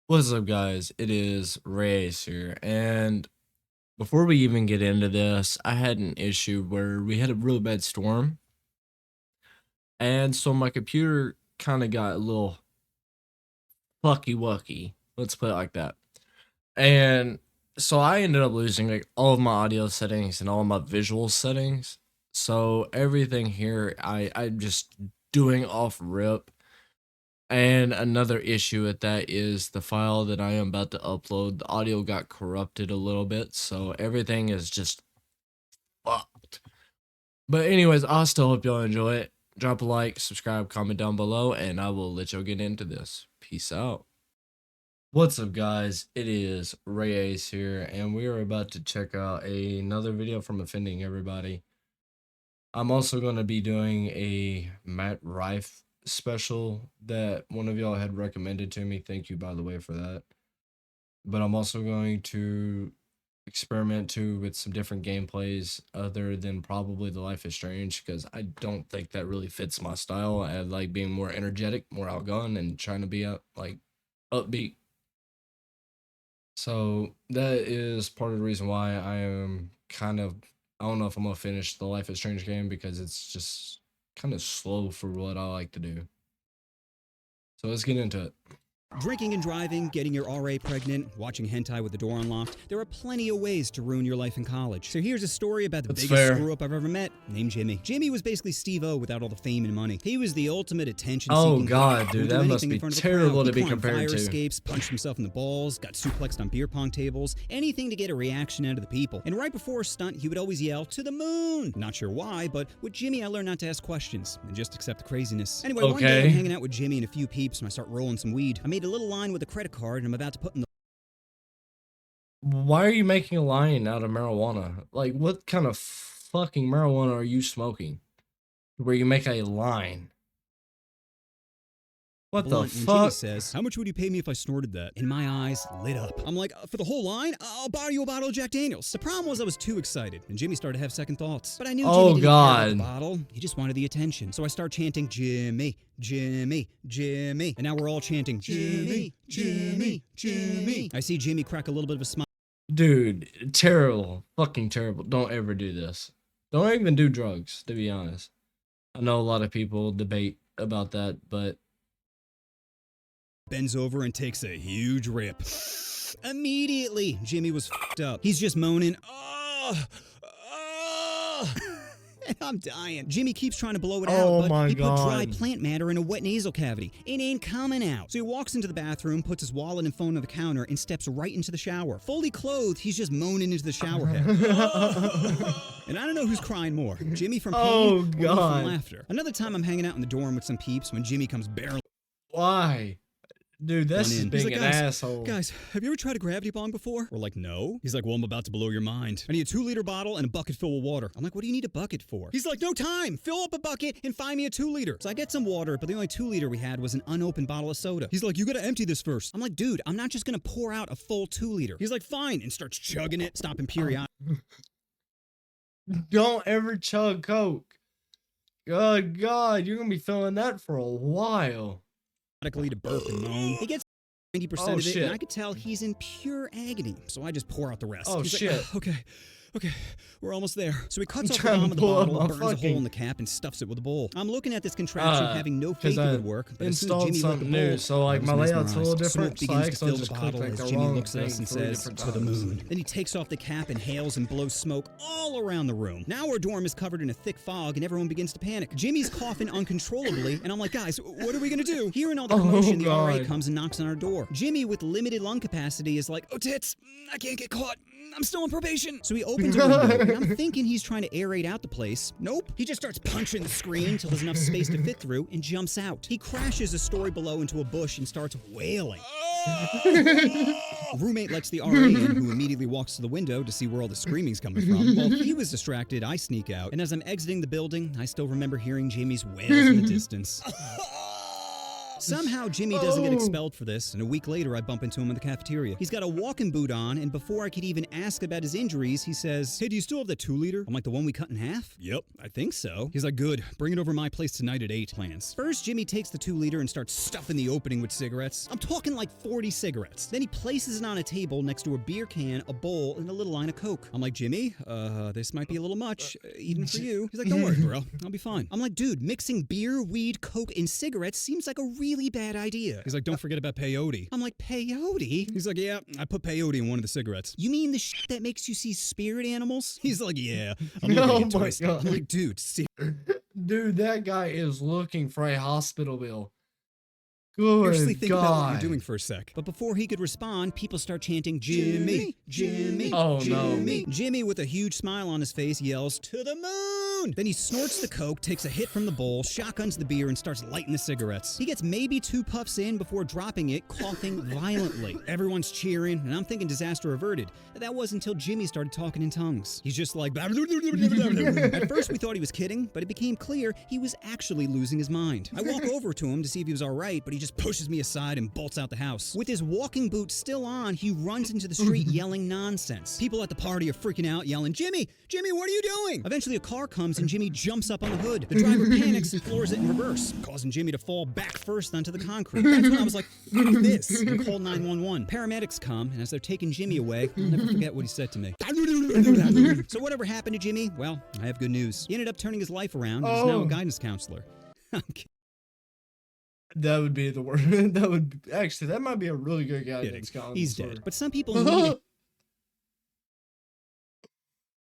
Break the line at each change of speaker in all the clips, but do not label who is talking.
What's up, guys? It is Reyes here, and before we even get into this, I had an issue where we had a really bad storm, and so my computer kind of got a little fucky wucky. Let's put it like that. And so I ended up losing like all of my audio settings and all of my visual settings. So everything here, I'm just doing off rip. And another issue with that is the file that I am about to upload, the audio got corrupted a little bit, so everything is just fucked. But anyways, I still hope y'all enjoy it. Drop a like, subscribe, comment down below, and I will let y'all get into this. Peace out. What's up, guys? It is Reyes here, and we are about to check out another video from Offending Everybody. I'm also going to be doing a Matt Rife special that one of y'all had recommended to me. Thank you, by the way, for that. But I'm also going to experiment too with some different gameplays other than probably the Life is Strange, because I don't think that really fits my style. I like being more energetic, more outgoing, and trying to be upbeat. So that is part of the reason why I am I don't know if I'm gonna finish the Life is Strange game, because it's just kind of slow for what I like to do. So let's get into it.
Drinking and driving, getting your RA pregnant, watching hentai with the door unlocked, there are plenty of ways to ruin your life in college. So here's a story about the biggest screw-up I've ever met, named Jimmy. Jimmy was basically Steve-O without all the fame and money. He was the ultimate attention-seeking.
Oh god, dude, that must be terrible to be compared to.
Escapes, punched himself in the balls, got suplexed on beer pong tables, anything to get a reaction out of the people. And right before a stunt, he would always yell, "To the moon!" Not sure why, but with Jimmy, I learned not to ask questions and just accept the craziness. Anyway, one day I'm hanging out with Jimmy and a few peeps, and I start rolling some weed. I made a little line with a credit card, and I'm about to put in the...
Why are you making a line out of marijuana? Like, what kind of fucking marijuana are you smoking where you make a line? What the fuck?
Jimmy says, "How much would you pay me if I snorted that?" And my eyes lit up. I'm like, "For the whole line? I'll buy you a bottle of Jack Daniels." The problem was I was too excited, and Jimmy started to have second thoughts. But I knew Jimmy didn't care about the bottle. He just wanted the attention. So I start chanting, "Jimmy, Jimmy, Jimmy." And now we're all chanting, "Jimmy, Jimmy, Jimmy." I see Jimmy crack a little bit of a smile.
Dude, terrible. Fucking terrible. Don't ever do this. Don't even do drugs, to be honest. I know a lot of people debate about that, but...
Bends over and takes a huge rip. Immediately, Jimmy was f***ed up. He's just moaning, "Oh, oh." And I'm dying. Jimmy keeps trying to blow it out, but he put dry plant matter in a wet nasal cavity. It ain't coming out. So he walks into the bathroom, puts his wallet and phone on the counter, and steps right into the shower. Fully clothed, he's just moaning into the shower head. And I don't know who's crying more, Jimmy from pain or me from laughter. Another time I'm hanging out in the dorm with some peeps when Jimmy comes barreling...
Why? Dude, that's just being an asshole.
"Guys, have you ever tried a gravity bong before?" We're like, "No." He's like, "Well, I'm about to blow your mind. I need a 2-liter bottle and a bucket full of water." I'm like, "What do you need a bucket for?" He's like, "No time. Fill up a bucket and find me a 2-liter. So I get some water, but the only 2-liter we had was an unopened bottle of soda. He's like, "You gotta empty this first." I'm like, "Dude, I'm not just gonna pour out a full 2-liter. He's like, "Fine," and starts chugging it, stopping periodically.
Don't ever chug Coke. Good God, you're gonna be feeling that for a while.
To burp and moan. He gets 90% of it, and I could tell he's in pure agony. So I just pour out the rest.
Oh,
he's
shit.
Like, okay, we're almost there. So he cuts off the bottom of the bottle, burns a hole in the cap, and stuffs it with a bowl. I'm looking at this contraption, having no faith it would work. But as soon as Jimmy lit the bowl,
so like my layout's a little different.
Smoke begins to fill the bottle as Jimmy looks at us and says, "To the moon." Then he takes off the cap, inhales, and blows smoke all around the room. Now our dorm is covered in a thick fog, and everyone begins to panic. Jimmy's coughing uncontrollably, and I'm like, "Guys, what are we gonna do?" Hearing all the commotion, the RA comes and knocks on our door. Jimmy, with limited lung capacity, is like, "Oh, tits, I can't get caught. I'm still on probation." So he opens a window, and I'm thinking he's trying to aerate out the place. Nope. He just starts punching the screen till there's enough space to fit through and jumps out. He crashes a story below into a bush and starts wailing. Roommate lets the RA in, who immediately walks to the window to see where all the screaming's coming from. While he was distracted, I sneak out, and as I'm exiting the building, I still remember hearing Jimmy's wails in the distance. Somehow, Jimmy doesn't get expelled for this, and a week later, I bump into him in the cafeteria. He's got a walking boot on, and before I could even ask about his injuries, he says, "Hey, do you still have that 2-liter? I'm like, "The one we cut in half?" "Yep, I think so." He's like, "Good, bring it over my place tonight at 8. Plans." First, Jimmy takes the 2-liter and starts stuffing the opening with cigarettes. I'm talking like 40 cigarettes. Then he places it on a table next to a beer can, a bowl, and a little line of Coke. I'm like, "Jimmy, this might be a little much, even for you." He's like, "Don't worry, bro, I'll be fine." I'm like, "Dude, mixing beer, weed, Coke, and cigarettes seems like a really bad idea." He's like, "Don't forget about peyote." I'm like, "Peyote?" He's like, "Yeah, I put peyote in one of the cigarettes." "You mean the shit that makes you see spirit animals?" He's like, "Yeah, I'm looking into it." I'm like, "Dude, see."
Dude, that guy is looking for a hospital bill. Good
Seriously, think about what
God.
you're doing for a sec. But before he could respond, people start chanting, "Jimmy, Jimmy,
Oh,
Jimmy."
no.
Jimmy, with a huge smile on his face, yells, "To the moon!" Then he snorts the Coke, takes a hit from the bowl, shotguns the beer, and starts lighting the cigarettes. He gets maybe 2 puffs in before dropping it, coughing violently. Everyone's cheering, and I'm thinking disaster averted. That was until Jimmy started talking in tongues. He's just like, At first we thought he was kidding, but it became clear he was actually losing his mind. I walk over to him to see if he was all right, but he just pushes me aside and bolts out the house. With his walking boots still on, he runs into the street yelling nonsense. People at the party are freaking out, yelling, "Jimmy, Jimmy, what are you doing?" Eventually a car comes and Jimmy jumps up on the hood. The driver panics and floors it in reverse, causing Jimmy to fall back first onto the concrete. That's when I was like, "Fuck this," and called 911. Paramedics come, and as they're taking Jimmy away, I'll never forget what he said to me. So whatever happened to Jimmy? Well, I have good news. He ended up turning his life around and is now a guidance counselor. I'm kidding.
That would be the word. That might be a really good guidance counselor.
He's dead. But some people need it.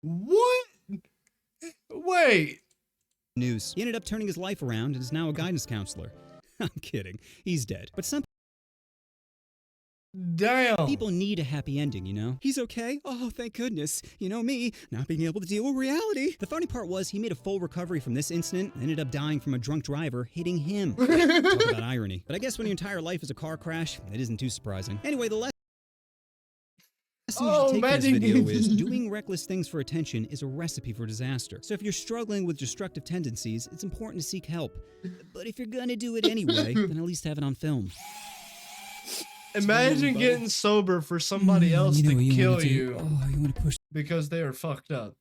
What? Wait.
News. He ended up turning his life around and is now a guidance counselor. I'm kidding. He's dead. But some
Damn.
people need a happy ending, you know? He's okay. Oh, thank goodness. You know me, not being able to deal with reality. The funny part was he made a full recovery from this incident and ended up dying from a drunk driver hitting him. Talk about irony. But I guess when your entire life is a car crash, it isn't too surprising. Anyway, the lesson you should take from this video is doing reckless things for attention is a recipe for disaster. So if you're struggling with destructive tendencies, it's important to seek help. But if you're gonna do it anyway, then at least have it on film.
Imagine getting sober for somebody else to kill you
Oh, you want to push
because they are fucked up.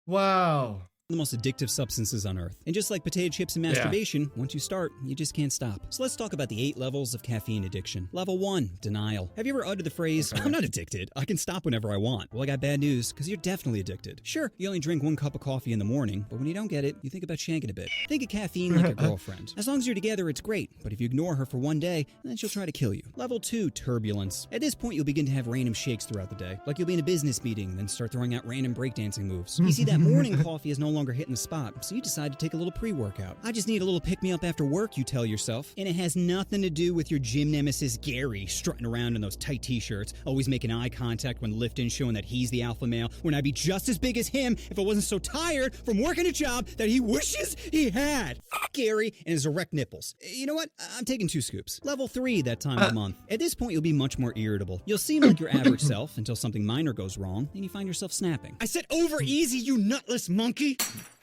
Wow.
the most addictive substances on earth. And just like potato chips and masturbation, once you start, you just can't stop. So let's talk about the 8 levels of caffeine addiction. Level 1, denial. Have you ever uttered the phrase, "I'm not addicted, I can stop whenever I want"? Well, I got bad news, because you're definitely addicted. Sure, you only drink 1 cup of coffee in the morning, but when you don't get it, you think about shanking a bit. Think of caffeine like a girlfriend. As long as you're together, it's great, but if you ignore her for 1 day, then she'll try to kill you. Level 2, turbulence. At this point, you'll begin to have random shakes throughout the day. Like you'll be in a business meeting, then start throwing out random breakdancing moves. You see, that morning coffee is no longer hitting the spot, so you decide to take a little pre-workout. I just need a little pick-me-up after work, you tell yourself. And it has nothing to do with your gym nemesis Gary strutting around in those tight t-shirts, always making eye contact when lifting, showing that he's the alpha male, when I'd be just as big as him if I wasn't so tired from working a job that he wishes he had. Fuck Gary and his erect nipples. You know what? I'm taking 2 scoops. Level 3 that time of the month. At this point, you'll be much more irritable. You'll seem like your average self until something minor goes wrong, and you find yourself snapping. I said over easy, you nutless monkey!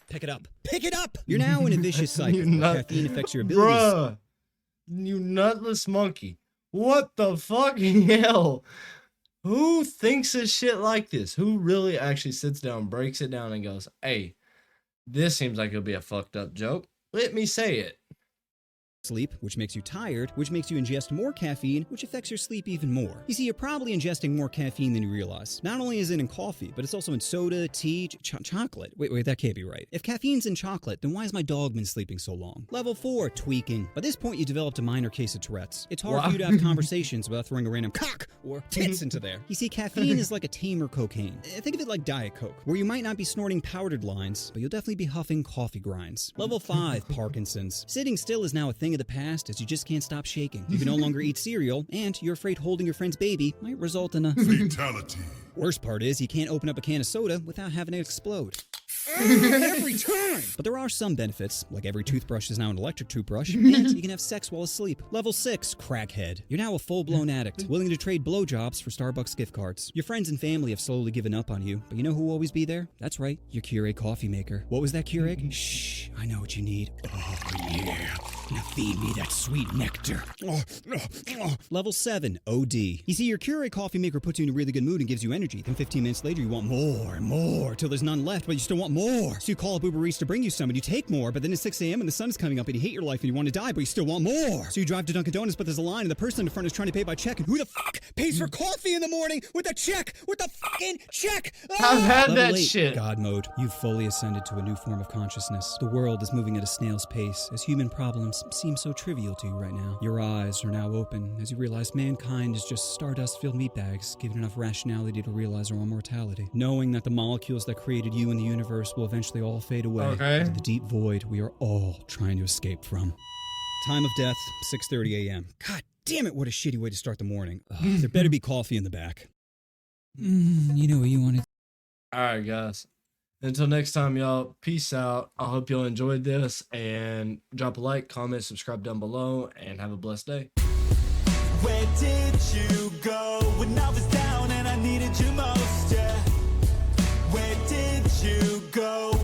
Pick it up. Pick it up! You're now in a vicious cycle where caffeine affects your abilities.
Bruh, you nutless monkey. What the fucking hell? Who thinks of shit like this? Who really actually sits down, breaks it down, and goes, hey, this seems like it'll be a fucked up joke. Let me say it.
Sleep, which makes you tired, which makes you ingest more caffeine, which affects your sleep even more. You see, you're probably ingesting more caffeine than you realize. Not only is it in coffee, but it's also in soda, tea, chocolate. Wait, that can't be right. If caffeine's in chocolate, then why has my dog been sleeping so long? Level 4, tweaking. By this point, you developed a minor case of Tourette's. It's hard for you to have conversations without throwing a random cock or tits into there. You see, caffeine is like a tamer cocaine. Think of it like Diet Coke, where you might not be snorting powdered lines, but you'll definitely be huffing coffee grinds. Level 5, Parkinson's. Sitting still is now a thing of the past, as you just can't stop shaking. You can no longer eat cereal, and you're afraid holding your friend's baby might result in a
fatality.
Worst part is you can't open up a can of soda without having it explode. Every time! But there are some benefits, like every toothbrush is now an electric toothbrush, and you can have sex while asleep. Level 6, crackhead. You're now a full-blown addict, willing to trade blowjobs for Starbucks gift cards. Your friends and family have slowly given up on you, but you know who will always be there? That's right, your Keurig coffee maker. What was that, Keurig? Shh, I know what you need. Oh, yeah. Now feed me that sweet nectar. Level 7, OD. You see, your Keurig coffee maker puts you in a really good mood and gives you energy. Then 15 minutes later, you want more and more, till there's none left, but you still want more. So you call up Uber Eats to bring you some, and you take more, but then it's 6 a.m. and the sun is coming up, and you hate your life, and you want to die, but you still want more. So you drive to Dunkin' Donuts, but there's a line, and the person in the front is trying to pay by check, and who the fuck pays for coffee in the morning with a check? With the fucking check?
I've had
Level
that
8,
shit.
God mode. You've fully ascended to a new form of consciousness. The world is moving at a snail's pace, as human problems seem so trivial to you right now. Your eyes are now open as you realize mankind is just stardust-filled meatbags, given enough rationality to realize our own mortality. Knowing that the molecules that created you and the universe will eventually all fade away into the deep void we are all trying to escape from. Time of death, 6:30 a.m. God damn it, what a shitty way to start the morning. There better be coffee in the back. You know what you wanted.
All right, guys. Until next time, y'all, peace out. I hope y'all enjoyed this, and drop a like, comment, subscribe down below, and have a blessed day.
Where did you go when I was down and I needed you most? Yeah. Where did you go?